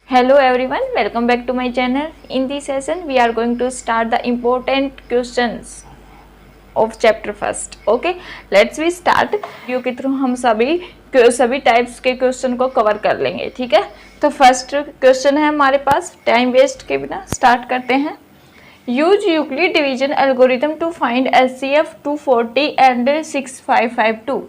Hello everyone, welcome back to my channel. In this session, we are going to start the important questions of chapter first. Okay, let's we start. Video के through हम सभी types के question को cover कर लेंगे, ठीक है। तो फर्स्ट क्वेश्चन है हमारे पास, टाइम वेस्ट के बिना स्टार्ट करते हैं। Use Euclid division algorithm to find HCF 240 and 6552।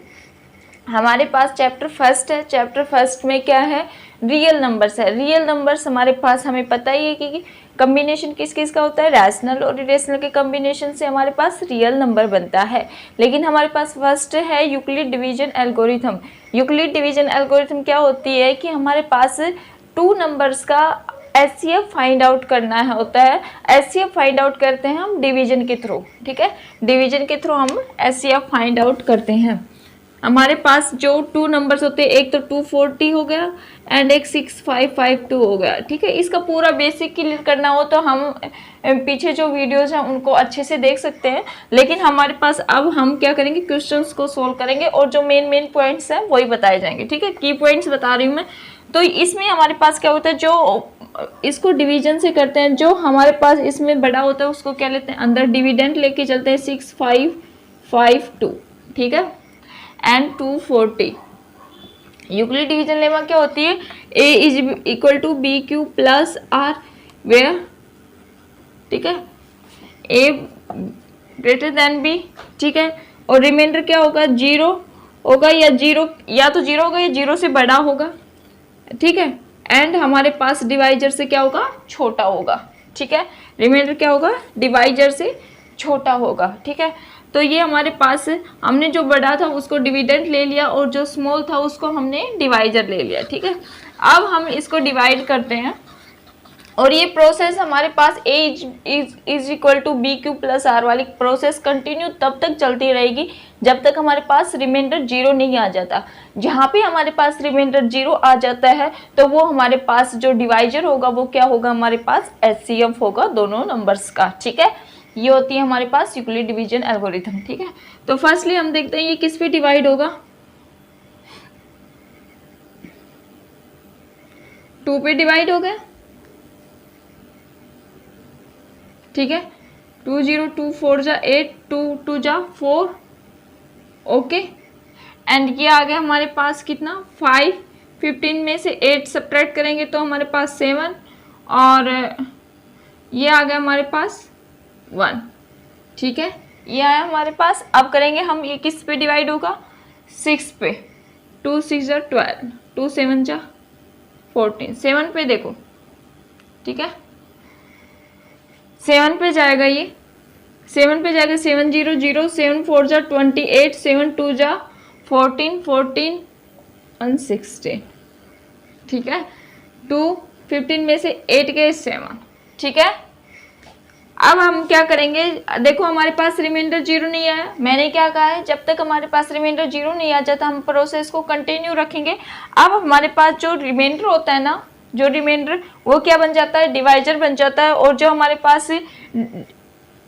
हमारे पास चैप्टर फर्स्ट है। चैप्टर फर्स्ट में क्या है, रियल नंबर्स है। रियल नंबर्स हमारे पास, हमें पता ही है कि कम्बिनेशन किस किस का होता है, रैशनल और इरेशनल के कम्बिनेशन से हमारे पास रियल नंबर बनता है। लेकिन हमारे पास फर्स्ट है Euclid division algorithm. Euclid division algorithm क्या होती है कि हमारे पास टू नंबर्स का एचसीएफ फाइंड आउट करना है होता है। एचसीएफ फाइंड आउट करते हैं हम डिवीजन के थ्रू, ठीक है। डिवीजन के थ्रू हम एचसीएफ फाइंड आउट करते हैं। हमारे पास जो टू नंबर्स होते हैं, एक तो 240 हो गया एंड एक 6552 हो गया, ठीक है। इसका पूरा बेसिक क्लियर करना हो तो हम पीछे जो वीडियोस हैं उनको अच्छे से देख सकते हैं। लेकिन हमारे पास अब हम क्या करेंगे, क्वेश्चंस को सोल्व करेंगे और जो मेन पॉइंट्स हैं वही बताए जाएंगे, ठीक है। की पॉइंट्स बता रही हूँ मैं। तो इसमें हमारे पास क्या होता है, जो इसको डिवीजन से करते हैं, जो हमारे पास इसमें बड़ा होता है उसको क्या लेते हैं, अंदर डिविडेंड लेके चलते हैं 6552, ठीक है, एंड 240। यूक्लिड डिवीजन लेमा क्या होती है, a is equal to B Q plus R, where, ठीक है, a ग्रेटर देन b, ठीक है। और रिमाइंडर क्या होगा, जीरो होगा या जीरो, या तो जीरो होगा या जीरो से बड़ा होगा, ठीक है। एंड हमारे पास डिवाइजर से क्या होगा, छोटा होगा, ठीक है। रिमाइंडर क्या होगा, डिवाइजर से छोटा होगा, ठीक है। तो ये हमारे पास हमने जो बड़ा था उसको डिविडेंड ले लिया और जो स्मॉल था उसको हमने डिवाइजर ले लिया, ठीक है। अब हम इसको डिवाइड करते हैं और ये प्रोसेस हमारे पास a is equal to B Q plus R वाली प्रोसेस कंटिन्यू तब तक चलती रहेगी जब तक हमारे पास रिमाइंडर जीरो नहीं आ जाता। जहाँ पे हमारे पास रिमाइंडर जीरो आ जाता है तो वो हमारे पास जो डिवाइजर होगा वो क्या होगा, हमारे पास एचसीएफ होगा दोनों नंबर्स का, ठीक है। ये होती है हमारे पास यूक्लिड डिवीजन एल्गोरिथम, ठीक है। तो फर्स्टली हम देखते हैं ये किस पे डिवाइड होगा, 2 पे डिवाइड हो गया, ठीक है। 2 0 2 4 जा 8, 2 2 जा 4, ओके। एंड ये आ गया हमारे पास कितना, 5। 15 में से 8 सब्ट्रैक्ट करेंगे तो हमारे पास 7 और ये आ गया हमारे पास 1, ठीक है। ये आया हमारे पास। अब करेंगे हम, ये किस पे डिवाइड होगा, 6 पे। 2 6 जा 12, 2 7 जा 14, 7 पे देखो, ठीक है। 7 पे जाएगा, ये 7 पे जाएगा, 7 0 0, 7 4 जा 28, 7 2 जा 14, 14 1 16, ठीक है। 2 15 में से 8 गए 7, ठीक है। अब हम क्या करेंगे, देखो हमारे पास रिमाइंडर जीरो नहीं आया। मैंने क्या कहा है, जब तक हमारे पास रिमाइंडर जीरो नहीं आ जाता हम प्रोसेस को कंटिन्यू रखेंगे। अब हमारे पास जो रिमाइंडर होता है ना, जो रिमाइंडर वो क्या बन जाता है, डिवाइजर बन जाता है। और जो हमारे पास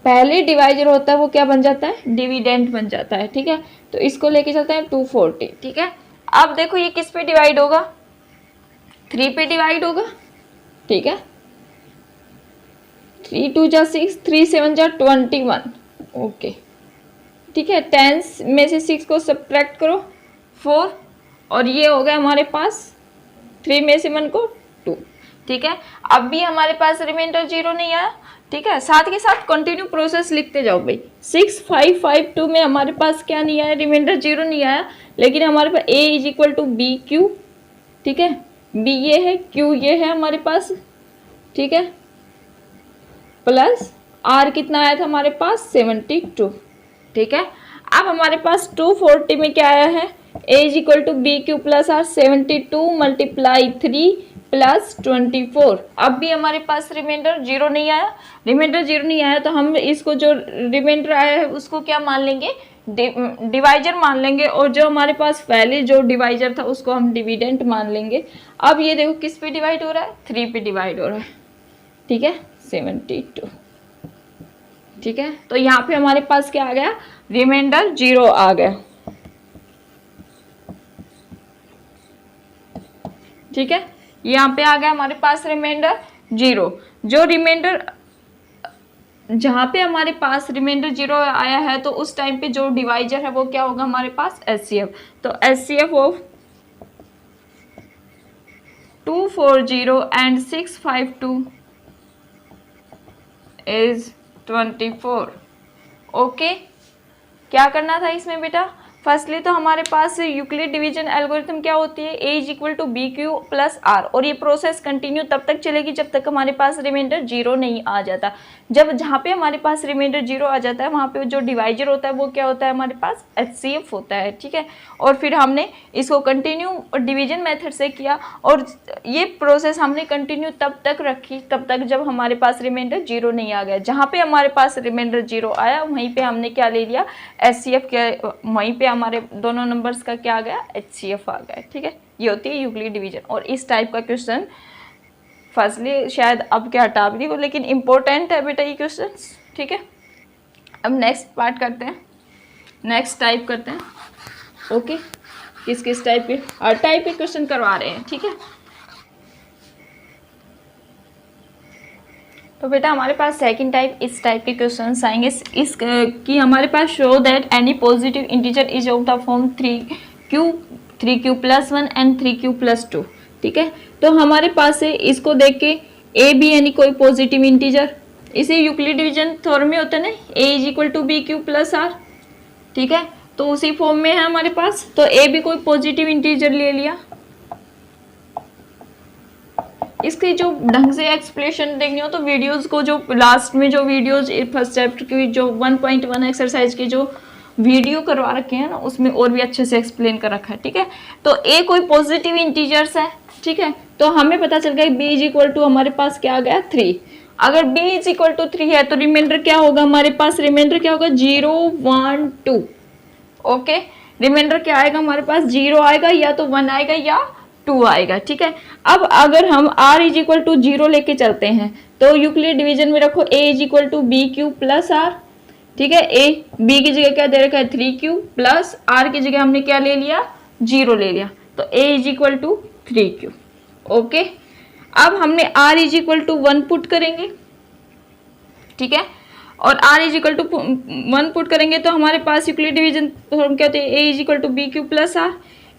पहले डिवाइजर होता है वो क्या बन जाता है, डिविडेंड बन जाता है, ठीक है। तो इसको लेके चलते हैं 240, ठीक है। अब देखो ये किस पे डिवाइड होगा, 3 पे डिवाइड होगा, ठीक है। 3 2 जा 6, 3 7 जा 21, ओके, ठीक है। 10 में से 6 को सब्ट्रैक्ट करो 4 और ये हो गया हमारे पास 3 में से 1 को 2, ठीक है। अब भी हमारे पास रिमाइंडर जीरो नहीं आया, ठीक है। साथ के साथ कंटिन्यू प्रोसेस लिखते जाओ भाई। 6552 में हमारे पास क्या नहीं आया, रिमाइंडर जीरो नहीं आया, लेकिन हमारे पास a is equal to B Q, ठीक है। b ये है, q ये है हमारे पास, ठीक है, प्लस r कितना आया था हमारे पास 72, ठीक है। अब हमारे पास 240 में क्या आया है, a is equal to B Q plus R, 72 multiply 3 plus 24। अब भी हमारे पास रिमाइंडर जीरो नहीं आया। रिमाइंडर जीरो नहीं आया तो हम इसको जो रिमाइंडर आया है उसको क्या मान लेंगे, डिवाइजर मान लेंगे। और जो हमारे पास पहले जो डिवाइजर था उसको हम डिविडेंड मान लेंगे। अब ये देखो किस पे डिवाइड हो रहा है, 3 पे डिवाइड हो रहा है, ठीक है, 72, ठीक है। तो यहाँ पे हमारे पास क्या आ गया, रिमाइंडर जीरो आ गया, ठीक है। यहाँ पे आ गया हमारे पास रिमाइंडर 0। जो रिमाइंडर जहाँ पे हमारे पास रिमाइंडर 0 आया है तो उस टाइम पे जो डिवाइजर है वो क्या होगा हमारे पास HCF। तो HCF of 240 and 652 is 24। Okay, क्या करना था इसमें बेटा, फर्स्टली तो हमारे पास यूक्लिड डिवीजन एल्गोरिथम क्या होती है, A is equal to B Q plus R, और ये प्रोसेस कंटिन्यू तब तक चलेगी जब तक हमारे पास रिमाइंडर 0 नहीं आ जाता। जब जहाँ पे हमारे पास रिमाइंडर 0 आ जाता है वहाँ पे जो डिवाइजर होता है वो क्या होता है हमारे पास HCF होता है, ठीक है। और फिर हमने इसको कंटिन्यू डिवीजन मेथड से किया और ये प्रोसेस हमने कंटिन्यू तब तक रखी तब तक जब हमारे पास रिमाइंडर 0 नहीं आ गया। जहाँ पे हमारे पास रिमाइंडर 0 आया वहीं पे हमने क्या ले लिया, HCF के, वहीं पे हमारे दोनों नंबर्स का क्या आ गया, HCF आ गया, ठीक है। ये होती है यूक्लिड डिवीजन। और इस टाइप का क्वेश्चन फर्स्टली शायद अब क्या हटा भी हो, लेकिन इंपॉर्टेंट है बेटा ये क्वेश्चन, ठीक है। अब नेक्स्ट पार्ट करते हैं, नेक्स्ट टाइप करते हैं। ओके, किस किस टाइप के, हर टाइप के क्वेश्चन करवा रहे हैं, ठीक है। तो बेटा हमारे पास सेकंड टाइप, इस टाइप के क्वेश्चंस आएंगे इस कि हमारे पास show that any positive integer is of the form 3q plus 1 and 3q plus 2, ठीक है। तो हमारे पास है, इसको देख के a b यानी कोई पॉजिटिव इंटीजर, इसे यूक्लिड डिवीजन थ्योरम में होता है ना, a is equal to B Q plus R, ठीक है। तो उसी फॉर्म में है हमारे पास। तो a भी कोई पॉजिटिव इंटीजर ले लिया, इसकी जो ढंग से एक्सप्लेनेशन देखनी हो तो वीडियोस को, जो लास्ट में जो वीडियोस फर्स्ट चैप्टर की जो 1.1 एक्सरसाइज की जो वीडियो करवा रखे हैं ना उसमें और भी अच्छे से एक्सप्लेन कर रखा है, ठीक है। तो a कोई पॉजिटिव इंटीजर्स है, ठीक है। तो हमें पता चल गया b इज इक्वल टू हमारे पास क्या आ गया 3। अगर b इज इक्वल टू 3 है तो रिमाइंडर क्या होगा हमारे पास, रिमाइंडर क्या होगा 0 1 2। ओके, रिमाइंडर क्या आएगा हमारे पास, 0 आएगा या तो 1 आएगा या 2 आएगा, ठीक है। अब अगर हम r इज इक्वल टू 0 लेके चलते हैं तो यूक्लिड डिवीजन में रखो a is equal to B Q plus R, ठीक है। a b की जगह क्या दे रखा है 3q प्लस r की जगह हमने क्या ले लिया 0 ले लिया, तो a is equal to 3q। Okay, अब हमने r is equal to 1 put करेंगे, ठीक है, और r is equal to 1 put करेंगे तो हमारे पास यूक्लिड डिवीजन फॉर्म क्या होती है, a is equal to B Q plus R.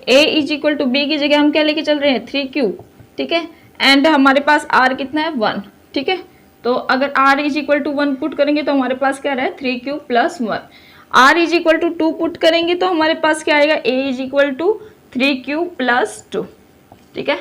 a is equal to B की जगह हम क्या लेके चल रहे हैं 3q, ठीक है, एंड हमारे पास r कितना है 1, ठीक है। तो अगर r is equal to 1 put करेंगे तो हमारे पास क्या रहा है 3q plus 1। r is equal to 2 put करेंगे तो हमारे पास क्या आएगा a is equal to 3q plus 2, ठीक है।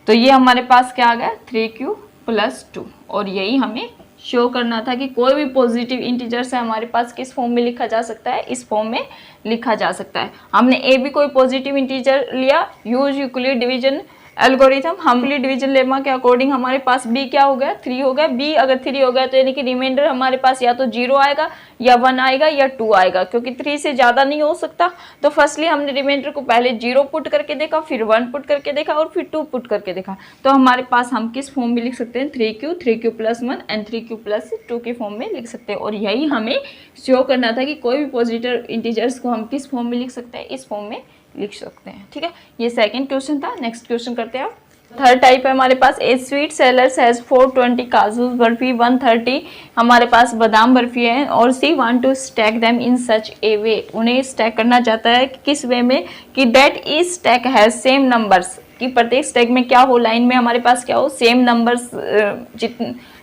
तो ये हमारे पास क्या आ गया 3q प्लस 2। और यही हमें शो करना था कि कोई भी पॉजिटिव इंटीजर्स है हमारे पास किस फॉर्म में लिखा जा सकता है, इस फॉर्म में लिखा जा सकता है। हमने a भी कोई पॉजिटिव इंटीजर लिया, यूज यूक्लिड डिवीजन एल्गोरिथम, हम यूक्लिड डिवीजन लेमा के अकॉर्डिंग हमारे पास b क्या हो गया 3 हो गया। b अगर 3 हो गया तो यानी कि रिमाइंडर हमारे पास या तो 0 आएगा या 1 आएगा या 2 आएगा, क्योंकि 3 से ज़्यादा नहीं हो सकता। तो फर्स्टली हमने रिमाइंडर को पहले 0 पुट करके देखा, फिर 1 पुट करके देखा और फिर 2 पुट करके देखा। तो हमारे पास हम किस फॉर्म में लिख सकते हैं 3q plus 1 and 3q plus 2 के फॉर्म में लिख सकते हैं। और यही हमें शो करना था कि कोई भी पॉजिटिव इंटीजर्स को हम किस फॉर्म में लिख सकते हैं, इस फॉर्म में लिख सकते हैं, ठीक है। ये सेकेंड क्वेश्चन था। नेक्स्ट क्वेश्चन करते हैं आप। थर्ड टाइप है हमारे पास, ए स्वीट सेलर्स हैज 420 काजू बर्फी, 130 हमारे पास बादाम बर्फी है, और she want to stack them in such a way, उन्हें स्टैक करना चाहता है किस वे में कि that is stack has same numbers, कि प्रत्येक स्टैक में क्या हो, लाइन में हमारे पास क्या हो सेम नंबर्स,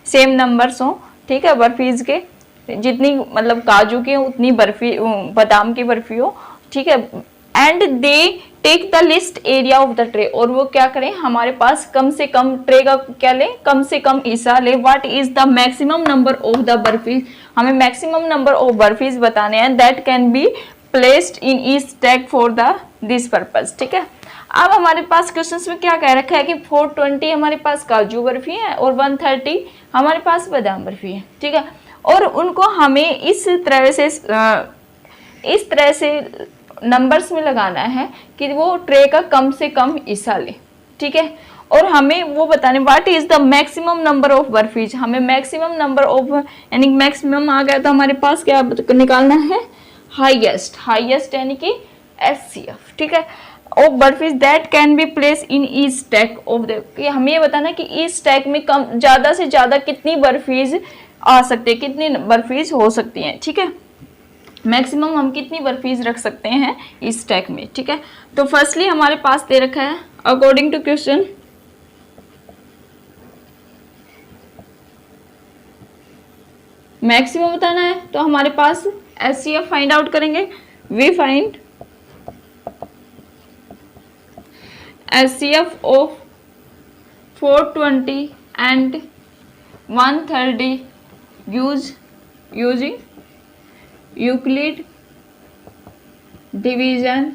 सेम नंबर्स हो, ठीक है, बर्फीज के जितनी मतलब काजू की उतनी बर्फी बादाम की बर्फी हो, ठीक है। And they take the least area of the tray, और वो क्या करें हमारे पास कम से कम ट्रे का क्या ले, कम से कम हिस्सा ले। What is the maximum number of the barfis, हमें मैक्सिमम नंबर ऑफ बर्फीज बताने हैं that can be placed in each stack for the this purpose, ठीक है। अब हमारे पास क्वेश्चन में क्या कह रखा है कि 420 हमारे पास काजू बर्फी है और 130 हमारे पास बादाम बर्फी है, ठीक है। और उनको हमें इस तरह से नंबर्स में लगाना है कि वो ट्रे का कम से कम हिस्सा ले, ठीक है। और हमें वो बताने what is the maximum number of barfis, हमें मैक्सिमम नंबर ऑफ यानी मैक्सिमम आ गया तो हमारे पास क्या निकालना है हाईएस्ट, हाईएस्ट यानी कि HCF, ठीक है। Of barfis that can be place in each stack of the, हमें ये बताना कि ईच स्टैक में कम ज्यादा से ज्यादा कितनी बर्फीज आ सकती है, कितनी बर्फीज हो सकती हैं, ठीक है। मैक्सिमम हम कितनी बर्फीज रख सकते हैं इस स्टैक में, ठीक है। तो फर्स्टली हमारे पास दे रखा है अकॉर्डिंग टू क्वेश्चन मैक्सिमम बताना है, तो हमारे पास HCF फाइंड आउट करेंगे। We find HCF of 420 and 130 using Euclid division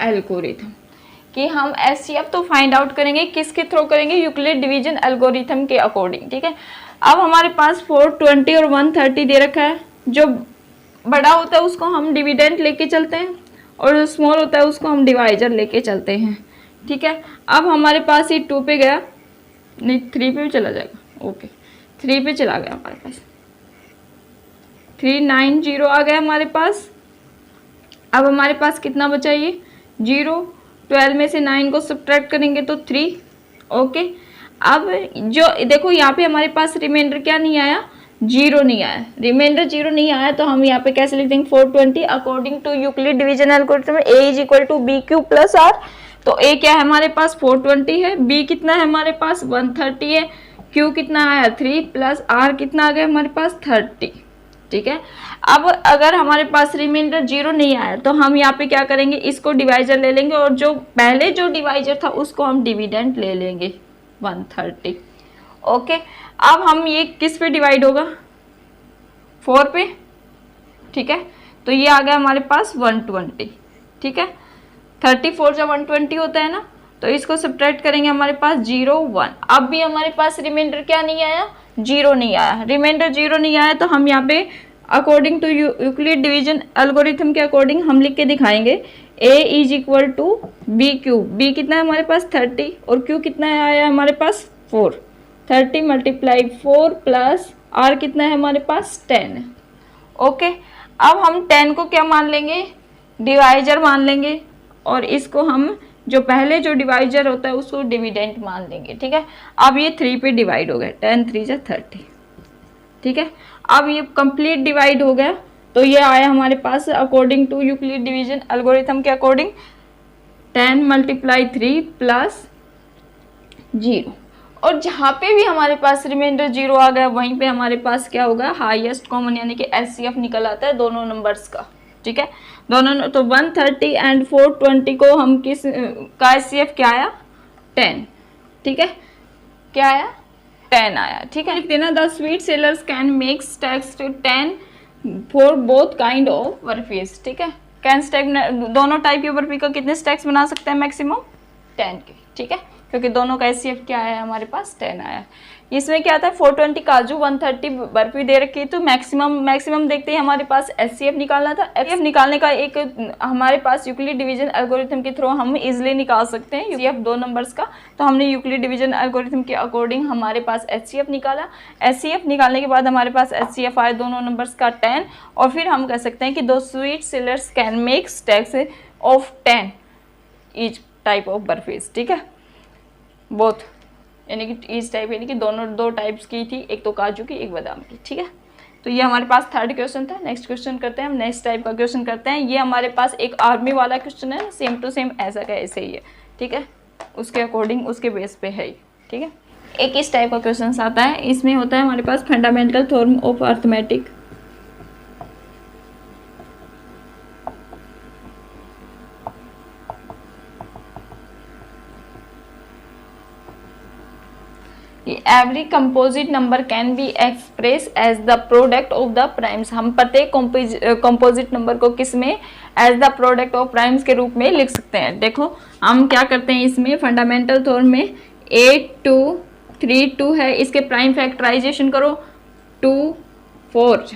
algorithm, कि हम HCF तो फाइंड आउट करेंगे किसके थ्रू करेंगे, यूक्लिड डिवीजन एल्गोरिथम के अकॉर्डिंग, ठीक है। अब हमारे पास 420 और 130 दे रखा है, जो बड़ा होता है उसको हम डिविडेंड लेके चलते हैं और जो स्मॉल होता है उसको हम डिवाइजर लेके चलते हैं, ठीक है। अब हमारे पास ये 2 पे गया, नहीं 3 पे भी चला जाएगा, ओके 3 पे चला गया हमारे पास, 390 आ गया हमारे पास। अब हमारे पास कितना बचा, ये 0, 12 में से 9 को सब्ट्रैक्ट करेंगे तो 3, ओके। अब जो देखो यहाँ पे हमारे पास रिमाइंडर क्या नहीं आया, 0 नहीं आया, रिमाइंडर 0 नहीं आया, तो हम यहाँ पे कैसे लिख देंगे 420 according to Euclid division algorithm A is equal to BQ plus R। तो A क्या है हमारे पास 420 है, B कितना है हमारे पास 130 है, Q कितना आया 3 प्लस R कितना आ गया हमारे पास 30, ठीक है। अब अगर हमारे पास रिमाइंडर 0 नहीं आया तो हम यहाँ पे क्या करेंगे, इसको डिवाइजर ले लेंगे और जो पहले जो डिवाइजर था उसको हम डिविडेंड ले लेंगे 130, ओके। अब हम ये किस पे डिवाइड होगा, 4 पे, ठीक है। तो ये आ गया हमारे पास 120, ठीक है। 34 जब 120 होता है ना, तो इसको सब्ट्रैक्ट करेंगे हमारे पास 0 1। अब भी हमारे पास रिमाइंडर क्या नहीं आया, 0 नहीं आया, रिमाइंडर 0 नहीं आया, तो हम यहाँ पे according to Euclid division algorithm के अकॉर्डिंग हम लिख के दिखाएंगे A is equal to BQ, B कितना है हमारे पास 30 और Q कितना आया हमारे पास 4, 30 मल्टीप्लाइड 4 प्लस R कितना है हमारे पास 10 है, ओके। अब हम 10 को क्या मान लेंगे, डिवाइजर मान लेंगे और इसको हम जो पहले जो डिवाइजर होता है उसको डिविडेंड मान लेंगे, ठीक है। अब ये 3 पे डिवाइड हो गया, 10 3 जा 30, ठीक है। अब ये कंप्लीट डिवाइड हो गया, तो ये आया हमारे पास according to Euclid division algorithm के अकॉर्डिंग 10 मल्टीप्लाई 3 प्लस 0, और जहाँ पे भी हमारे पास रिमाइंडर 0 आ गया वहीं पे हमारे पास क्या होगा, हाईएस्ट कॉमन यानी कि HCF निकल आता है दोनों नंबर्स का, ठीक है। दोनों तो 130 एंड 420 को हम किस का HCF क्या आया 10, ठीक है, क्या आया 10 आया, ठीक है। लिख देना the sweet sellers can make stacks to 10 for both kind of barfis, ठीक है। कैन स्टैक दोनों टाइप की बर्फी का कितने स्टैक्स बना सकते हैं, मैक्सिमम 10 के, ठीक है, क्योंकि दोनों का HCF क्या आया हमारे पास 10 आया। इसमें क्या आता है 420 काजू 130 बर्फी दे रखी है, तो मैक्सिमम देखते हैं हमारे पास HCF निकालना था। HCF निकालने का एक हमारे पास यूक्लिड डिवीजन एल्गोरिथम के थ्रू हम इजिली निकाल सकते हैं HCF 2 नंबर्स का। तो हमने यूक्लिड डिवीजन एल्गोरिथम के अकॉर्डिंग हमारे पास HCF निकाला। HCF निकालने के बाद हमारे पास HCF आया दोनों नंबर्स का 10, और फिर हम कह सकते हैं कि दो sweet sellers can make stacks of 10 each type of barfis, ठीक है, बोथ यानी कि ईच टाइप यानी कि दोनों 2 टाइप्स की थी, एक तो काजू की एक बादाम की, ठीक है। तो ये हमारे पास 3rd क्वेश्चन था। नेक्स्ट क्वेश्चन करते हैं हम, नेक्स्ट टाइप का क्वेश्चन करते हैं। ये हमारे पास एक आर्मी वाला क्वेश्चन है, सेम टू सेम ऐसा का ऐसे ही है, ठीक है, उसके अकॉर्डिंग उसके बेस पे है, ठीक है। एक इस टाइप का क्वेश्चन आता है, इसमें होता है हमारे पास fundamental theorem of arithmetic, every composite number can be express as the product of the primes. हम प्रत्येक कंपोजिट नंबर को किस में as the product of primes के रूप में लिख सकते हैं। देखो हम क्या करते हैं, इसमें फंडामेंटल थ्योरम में 8 2 3 2 है, इसके प्राइम फैक्टराइजेशन करो 2 4,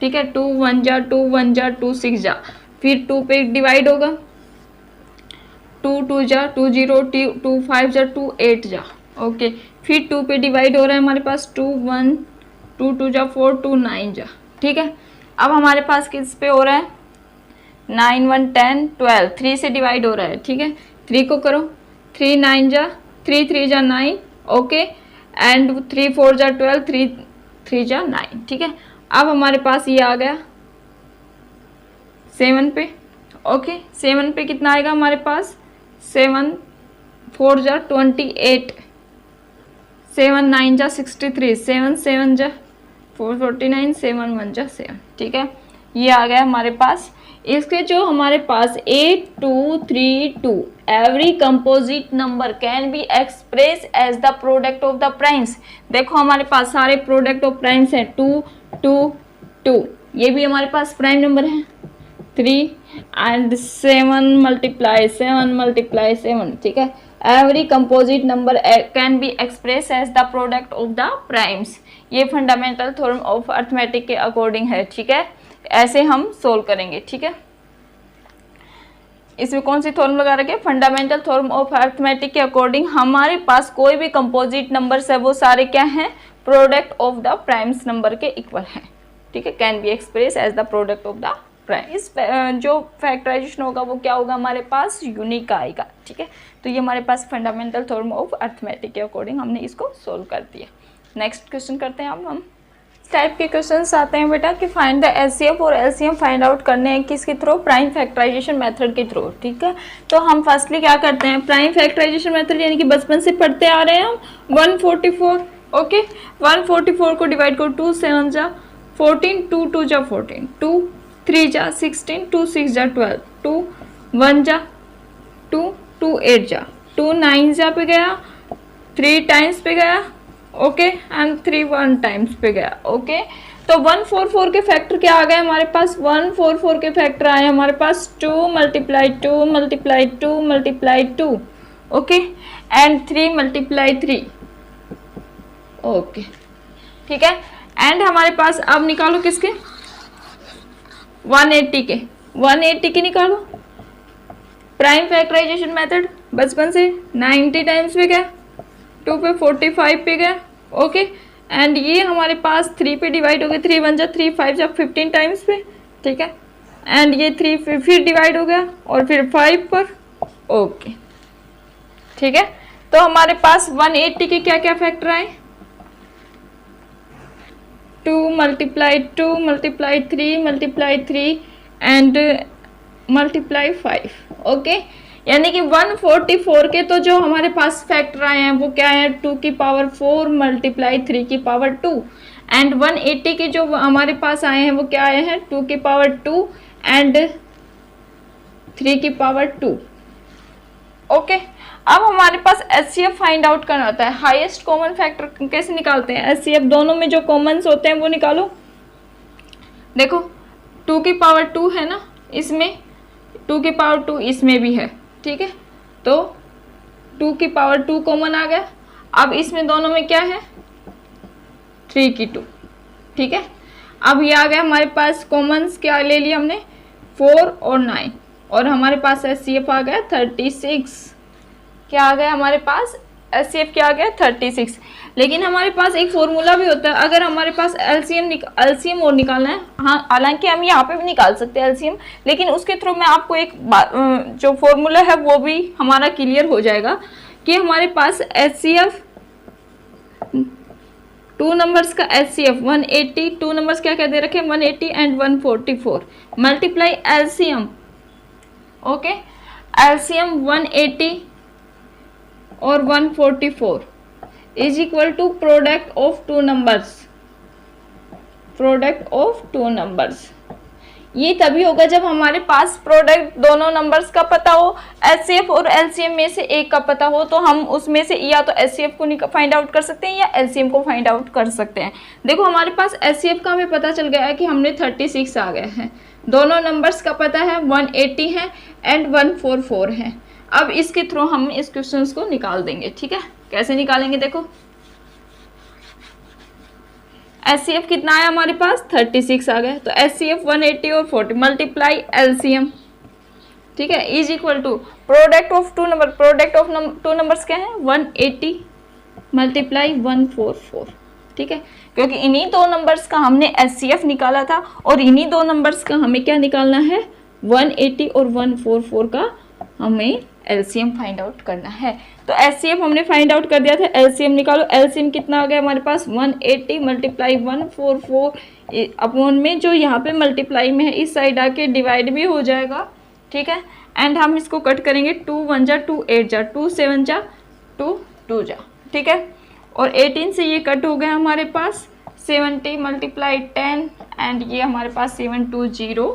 ठीक है, 2 1 जा 2 1 जा 2 6 जा, फिर 2 पे डिवाइड होगा 2 2 जा 2 0 2 5 जा 2 8 जा, ओके। फिर 2 पे डिवाइड हो रहा है हमारे पास 2 1 2 2 जा 4 2 9 जा, ठीक है। अब हमारे पास किस पे हो रहा है 9 1 10 12, 3 से डिवाइड हो रहा है, ठीक है। 3 को करो, 3 9 जा 3 3 जा 9, ओके, एंड 3 4 जा 12, 3 3 जा 9, ठीक है। अब हमारे पास ये आ गया 7 पे, ओके। 7 पे कितना आएगा हमारे पास, 7 4 जा 28, 7 9 जा 63, 7 7 जा 449, 7 1 जा 7, ठीक है। ये आ गया हमारे पास। इसके जो हमारे पास 8 2 3 2, every composite number can be express as the product of the primes. देखो हमारे पास सारे प्रोडक्ट ऑफ प्राइम्स हैं, 2 2 2, ये भी हमारे पास प्राइम नंबर है, 3 एंड 7 मल्टीप्लाई 7 मल्टीप्लाई 7, ठीक है। Every composite number can be express as the product of the primes. ये फंडामेंटल थ्योरम ऑफ अर्थमेटिक के अकॉर्डिंग है, ठीक है। ऐसे हम सोल्व करेंगे, ठीक है। इसमें कौन सी थ्योरम लगा रखे, फंडामेंटल थ्योरम ऑफ अर्थमेटिक के अकॉर्डिंग हमारे पास कोई भी कंपोजिट नंबर्स है वो सारे क्या हैं, product of the primes number के इक्वल हैं, ठीक है। Can be express as the product of the prime. इस जो फैक्टराइजेशन होगा वो क्या होगा हमारे पास, यूनिक आएगा, ठीक है। तो ये हमारे पास फंडामेंटल थ्योरम ऑफ अर्थमेटिक के अकॉर्डिंग हमने इसको सोल्व कर दिया। नेक्स्ट क्वेश्चन करते हैं अब हम। टाइप के क्वेश्चंस आते हैं बेटा कि फाइंड द एचसीएफ और एलसीएम फाइंड आउट करने हैं किसके थ्रू, प्राइम फैक्टराइजेशन मेथड के थ्रू, ठीक है। तो हम फर्स्टली क्या करते हैं, प्राइम फैक्टराइजेशन मेथड यानी कि बचपन से पढ़ते आ रहे हैं हम, 144, ओके। 144 को डिवाइड करो, 2 7 जा 14, 2 2 जा 14, 2 3 जा 16, 2 6 जा 12, 2 1 जा 2, 2 8 जा 2 9 जा पे गया, 3 टाइम्स पे गया, ओके, एंड 3 1 टाइम्स पे गया, ओके। तो 144 के फैक्टर क्या आ गए हमारे पास, 144 के फैक्टर आए हमारे पास 2 multiply 2 multiply 2 multiply 2, okay, and 3 multiply 3, okay, ठीक है। एंड हमारे पास अब निकालो किसके, 180 के, 180 के निकालो। प्राइम फैक्टराइजेशन मेथड बचपन से 90 टाइम्स पे गया, 2 पे 45 पे गया, ओके। एंड ये हमारे पास 3 पे डिवाइड हो गया, 3 1 जा 3 5 जा 15 टाइम्स पे, ठीक है। एंड ये 3 फिर डिवाइड हो गया और फिर 5 पर, ओके, ठीक है। तो हमारे पास 180 के क्या क्या फैक्टर आए, 2 multiply 2 multiply 3 multiply 3 and multiply 5, okay. यानी कि 144 के तो जो हमारे पास फैक्टर आए हैं वो क्या है, 2 की पावर 4 मल्टीप्लाई 3 की पावर 2, एंड 180 के जो हमारे पास आए हैं वो क्या आए हैं, 2 की पावर 2 एंड 3 की पावर 2, ओके। अब हमारे पास एचसीएफ फाइंड आउट करना होता है, हाईएस्ट कॉमन फैक्टर कैसे निकालते हैं, एचसीएफ दोनों में जो कॉमन्स होते हैं वो निकालो। देखो 2 की पावर 2 है ना इसमें, 2 की पावर 2 इसमें भी है, ठीक है। तो 2 की पावर 2 कॉमन आ गया। अब इसमें दोनों में क्या है, 3 की 2, ठीक है। अब ये आ गया हमारे पास कॉमन्स, क्या ले लिया हमने, 4 और 9, और हमारे पास एचसीएफ आ गया 36। क्या आ गया हमारे पास, एचसीएफ क्या आ गया 36। लेकिन हमारे पास एक फॉर्मूला भी होता है, अगर हमारे पास एलसीएम और निकालना है, हाँ हालांकि हम यहाँ पे भी निकाल सकते हैं एलसीएम, लेकिन उसके थ्रू मैं आपको एक जो फॉर्मूला है वो भी हमारा क्लियर हो जाएगा कि हमारे पास एचसीएफ 2 नंबर्स का एचसीएफ 180, 2 नंबर्स क्या क्या दे रखे, 180 and 144 multiply LCM, okay. LCM 180 और 144 is equal to product of 2 numbers, product of 2 numbers. ये तभी होगा जब हमारे पास प्रोडक्ट दोनों नंबर्स का पता हो, एचसीएफ और एलसीएम में से एक का पता हो, तो हम उसमें से या तो एचसीएफ को फाइंड आउट कर सकते हैं या एलसीएम को फाइंड आउट कर सकते हैं। देखो हमारे पास एचसीएफ का हमें पता चल गया है कि हमने 36 आ गए हैं, दोनों नंबर्स का पता है 180 है एंड 144 है। अब इसके थ्रू हम इस क्वेश्चन को निकाल देंगे, ठीक है। कैसे निकालेंगे, देखो एचसीएफ कितना आया हमारे पास 36 आ गया, तो एचसीएफ 180 और 40 मल्टीप्लाई एलसीएम, ठीक है, is equal to product of 2 number, product of 2 numbers क्या है 180 मल्टीप्लाई 144, ठीक है। क्योंकि इन्हीं 2 नंबर्स का हमने एचसीएफ निकाला था और इन्हीं 2 नंबर्स का हमें क्या निकालना है 180 और 144 का हमें एलसीएम फाइंड आउट करना है। तो एचसीएफ हमने फाइंड आउट कर दिया था, एलसीएम निकालो। एलसीएम कितना आ गया हमारे पास 180 मल्टीप्लाई 144 अपॉन में जो यहाँ पे मल्टीप्लाई में है इस साइड आके डिवाइड भी हो जाएगा, ठीक है। एंड हम इसको कट करेंगे, 2 1 जा 2 8 जा 2 7 जा 2 2 जा, ठीक है। और 18 से ये कट हो गया हमारे पास 70 मल्टीप्लाई 10 एंड ये हमारे पास 720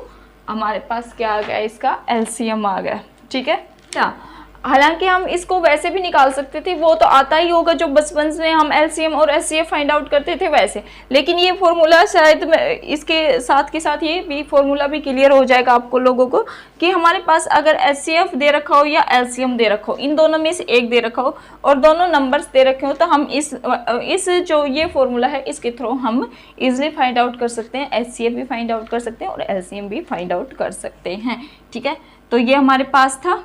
हमारे पास क्या आ गया, इसका एलसीएम आ गया, ठीक है। क्या हालांकि हम इसको वैसे भी निकाल सकते थे, वो तो आता ही होगा जो बचपन में हम एलसीएम और एचसीएफ फाइंड आउट करते थे वैसे, लेकिन ये फॉर्मूला शायद इसके साथ के साथ ये भी फॉर्मूला भी क्लियर हो जाएगा आपको लोगों को कि हमारे पास अगर एचसीएफ दे रखा हो या एलसीएम दे रखा हो, इन दोनों में से एक दे रखा हो और दोनों नंबर्स दे रखे हो, तो हम इस जो ये फॉर्मूला है इसके थ्रू हम इजिली फाइंड आउट कर सकते हैं, एचसीएफ भी फाइंड आउट कर सकते हैं और एलसीएम भी फाइंड आउट कर सकते हैं, ठीक है। तो ये हमारे पास था।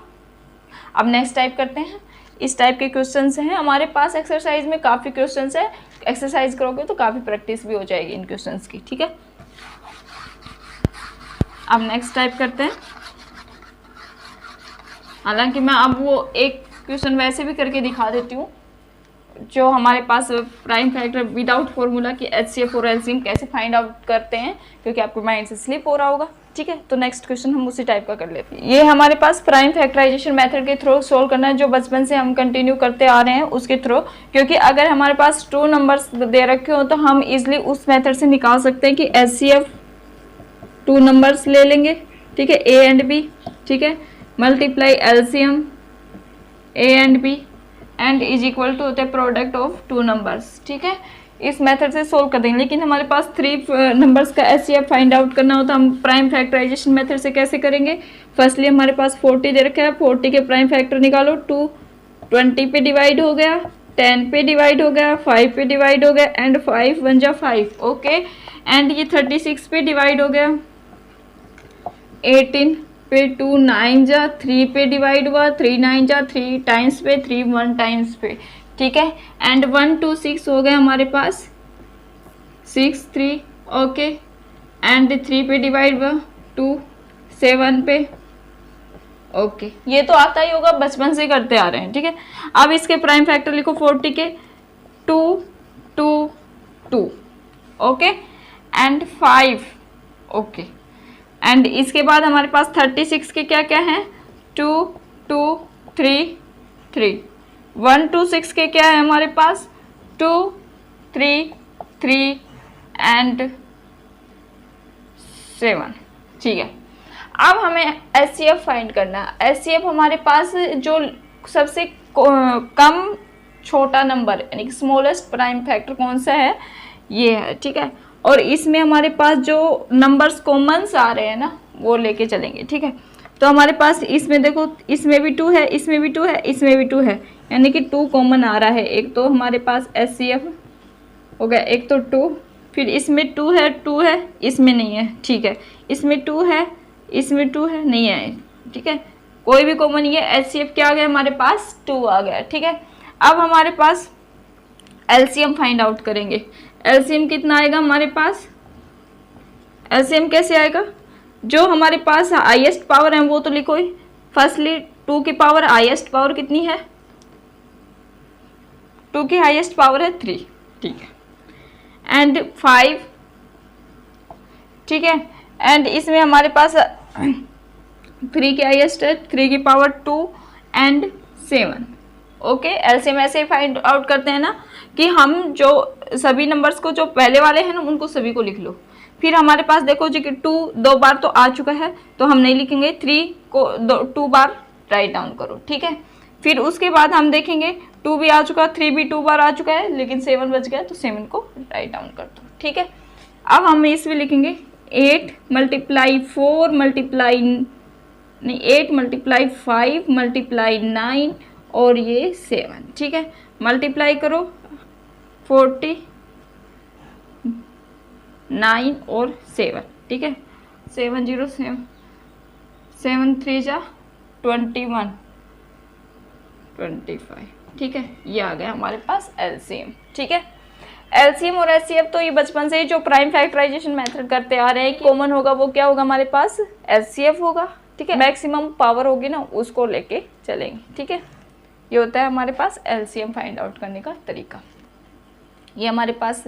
अब नेक्स्ट टाइप करते हैं। इस टाइप के क्वेश्चंस हैं हमारे पास, एक्सरसाइज में काफ़ी क्वेश्चंस है, एक्सरसाइज करोगे तो काफ़ी प्रैक्टिस भी हो जाएगी इन क्वेश्चंस की, ठीक है। अब नेक्स्ट टाइप करते हैं। हालांकि मैं अब वो एक क्वेश्चन वैसे भी करके दिखा देती हूँ जो हमारे पास प्राइम फैक्टर विदाउट फॉर्मूला की एचसीएफ और एलसीएम कैसे फाइंड आउट करते हैं, क्योंकि आपके माइंड से स्लिप हो रहा होगा, ठीक है। तो नेक्स्ट क्वेश्चन हम उसी टाइप का कर लेते हैं। ये हमारे पास प्राइम फैक्टराइजेशन मेथड के थ्रू सोल्व करना है, जो बचपन से हम कंटिन्यू करते आ रहे हैं उसके थ्रू, क्योंकि अगर हमारे पास 2 नंबर्स दे रखे हो तो हम इजिली उस मेथड से निकाल सकते हैं कि एचसीएफ 2 नंबर्स ले लेंगे, ठीक है, ए एंड बी, ठीक है, multiply LCM A and B and is equal to होता है प्रोडक्ट ऑफ 2 नंबर्स, ठीक है। इस मेथड से सोल्व कर देंगे। लेकिन हमारे पास 3 नंबर्स का एचसीएफ फाइंड आउट करना हो तो हम प्राइम फैक्टराइजेशन मेथड से कैसे करेंगे। फर्स्टली हमारे पास 40 दे रखा है, 40 के प्राइम फैक्टर निकालो। 2 20 पे डिवाइड हो गया, 10 पे डिवाइड हो गया, 5 पे डिवाइड हो गया एंड 5 1 जा 5, ओके। एंड ये 36 पे डिवाइड हो गया, 18 पे 2 9 जा 3 पे डिवाइड हुआ, 3 9 जा 3 टाइम्स पे, 3 1 टाइम्स पे, ठीक है। एंड 1 2 6 हो गया हमारे पास 6 3, ओके। एंड 3 पे डिवाइड हुआ 2 7 पे, ओके। ये तो आता ही होगा, बचपन से करते आ रहे हैं, ठीक है। अब इसके प्राइम फैक्टर लिखो 40 के 2 2 2, ओके एंड 5, ओके। एंड इसके बाद हमारे पास 36 के क्या क्या हैं 2 2 3 3, 1 2 6 के क्या है हमारे पास 2 3 3 एंड 7, ठीक है। अब हमें एचसीएफ फाइंड करना है। एचसीएफ हमारे पास जो सबसे कम छोटा नंबर यानी कि स्मॉलेस्ट प्राइम फैक्टर कौन सा है, ये है, ठीक है। और इसमें हमारे पास जो नंबर्स कॉमन्स आ रहे हैं ना वो लेके चलेंगे, ठीक है। तो हमारे पास इसमें देखो, इसमें भी 2 है, इसमें भी 2 है, इसमें भी 2 है, यानी कि 2 कॉमन आ रहा है। एक तो हमारे पास एचसीएफ हो गया, एक तो 2, फिर इसमें 2 है, 2 है, इसमें नहीं है, ठीक है। इसमें 2 है, इसमें 2 है, नहीं है, ठीक है। कोई भी कॉमन नहीं है। एचसीएफ क्या आ गया हमारे पास 2 आ गया, ठीक है। अब हमारे पास एलसीएम फाइंड आउट करेंगे। एलसीएम कितना आएगा हमारे पास, एलसीएम कैसे आएगा, जो हमारे पास हाईएस्ट पावर है वो तो लिखो ही। फर्स्टली 2 की पावर हाईएस्ट पावर कितनी है, 2 की हाईएस्ट पावर है 3, ठीक है। एंड 5, ठीक है। एंड इसमें हमारे पास 3 की हाईएस्ट है, 3 की पावर 2 एंड 7, ओके। एलसीएम ऐसे फाइंड आउट करते हैं ना कि हम जो सभी नंबर्स को जो पहले वाले हैं ना उनको सभी को लिख लो। फिर हमारे पास देखो जी कि 2 2 बार तो आ चुका है तो हम नहीं लिखेंगे, 3 को 2 बार राइट डाउन करो, ठीक है। फिर उसके बाद हम देखेंगे 2 भी आ चुका, 3 भी 2 बार आ चुका है, लेकिन 7 बच गया तो 7 को राइट डाउन कर दो, ठीक है। अब हम इसमें लिखेंगे 8 मल्टीप्लाई 4 मल्टीप्लाई नहीं 8 मल्टीप्लाई 5 मल्टीप्लाई 9 और ये 7, ठीक है। मल्टीप्लाई करो 40 9 और 7, ठीक है। 7 0 7 7 3 जा 21 25, ठीक है। ये आ गया हमारे पास एलसीएम, ठीक है। एलसीएम और एचसीएफ तो ये बचपन से ही जो प्राइम फैक्टराइजेशन मेथड करते आ रहे हैं, कॉमन होगा वो क्या होगा हमारे पास, एचसीएफ होगा। ठीक है, मैक्सिमम पावर होगी ना उसको लेके चलेंगे। ठीक है, ये होता है हमारे पास एलसीएम फाइंड आउट करने का तरीका। ये हमारे पास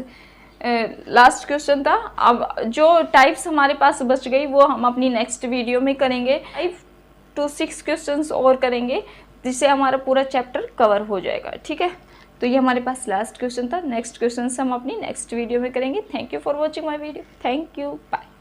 लास्ट क्वेश्चन था। अब जो टाइप्स हमारे पास बच गई वो हम अपनी नेक्स्ट वीडियो में करेंगे। 5 to 6 क्वेश्चंस और करेंगे जिससे हमारा पूरा चैप्टर कवर हो जाएगा। ठीक है, तो ये हमारे पास लास्ट क्वेश्चन था। नेक्स्ट क्वेश्चन हम अपनी नेक्स्ट वीडियो में करेंगे। Thank you for watching my video. Thank you, bye.